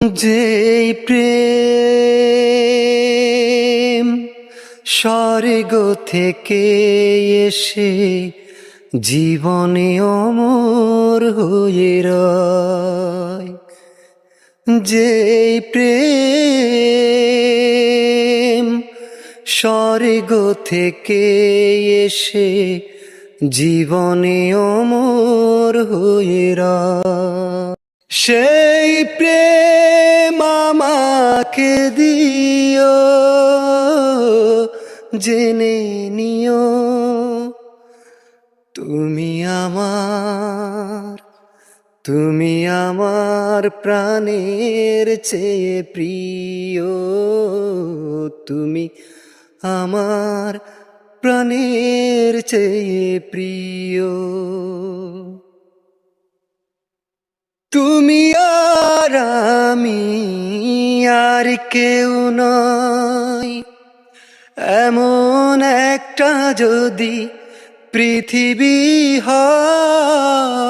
যেই প্রেম স্বর্গ থেকে এসে জীবনে অমর হয়ে রয়, যেই প্রেম স্বর্গ থেকে এসে জীবনে অমর হয়ে রয়, সেই প্রেম আমাকে দিও, জেনে নিও তুমি আমার প্রাণের চেয়ে প্রিয়, তুমি আমার প্রাণের চেয়ে প্রিয়। তুমি আর আমি আর কেউ নয়, এমন একটা যদি পৃথিবী হয়।